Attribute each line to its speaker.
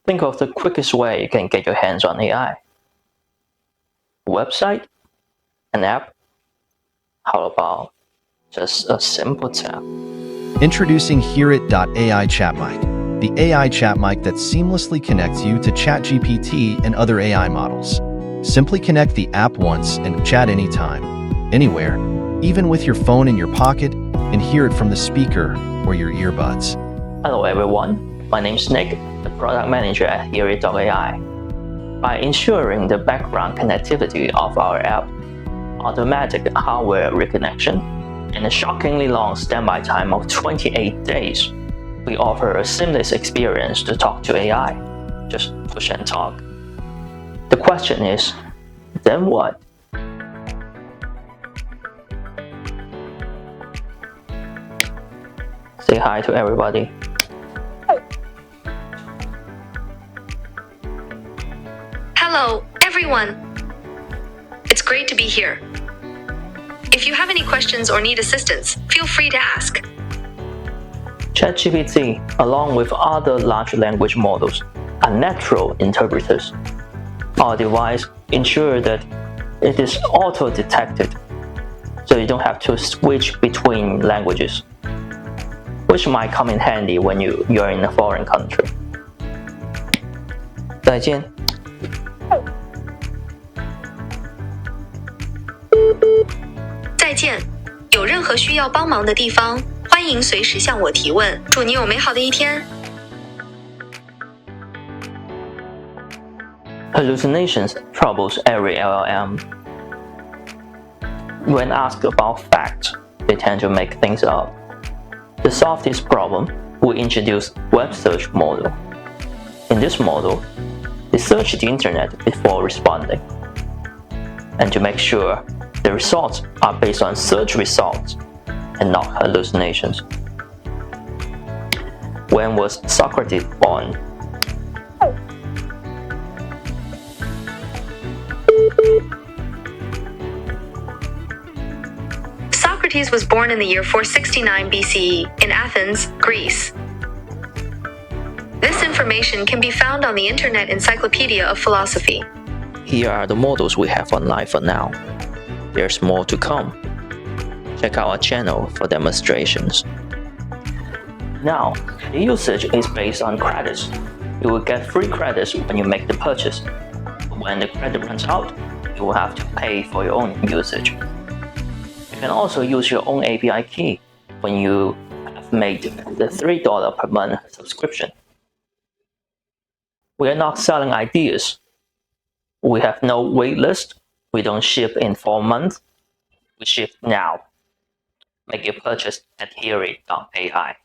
Speaker 1: Think of the quickest way you can get your hands on AI. A website? An app? How about just a simple tap?
Speaker 2: Introducing Hearit.AI Chatmic, the AI chat mic that seamlessly connects you to ChatGPT and other AI models. Simply connect the app once and chat anytime, anywhere, even with your phone in your pocket, and hear it from the speaker or your earbuds.
Speaker 1: Hello everyone, my name is Nick, the product manager at Hearit.AI. By ensuring the background connectivity of our app, automatic hardware reconnection, and a shockingly long standby time of 28 days, we offer a seamless experience to talk to AI. Just push and talk. The question is, then what? Say hi to everybody.
Speaker 3: Hello, everyone. It's great to be here. If you have any questions or need assistance, feel free to ask.
Speaker 1: ChatGPT, along with other large language models, are natural interpreters. Our device ensures that it is auto-detected, so you don't have to switch between languages, which might come in handy when you're in a foreign country. 再见。
Speaker 3: 再见。有任何需要帮忙的地方，欢迎随时向我提问。祝你有美好的一天。
Speaker 1: Hallucinations troubles every LLM. When asked about facts, they tend to make things up. To solve this problem, we introduce web search model. In this model, they search the internet before responding. And to make sure the results are based on search results and not hallucinations. When was Socrates born?
Speaker 3: Socrates was born in the year 469 BCE in Athens, Greece. This information can be found on the Internet Encyclopedia of Philosophy.
Speaker 1: Here are the models we have online for now. There's more to come. Check out our channel for demonstrations. Now, the usage is based on credits. You will get free credits when you make the purchase. When the credit runs out, you will have to pay for your own usage. You can also use your own API key when you have made the $3 per month subscription. We are not selling ideas. We have no waitlist. We don't ship in 4 months. We ship now. Make your purchase at Hearit.AI.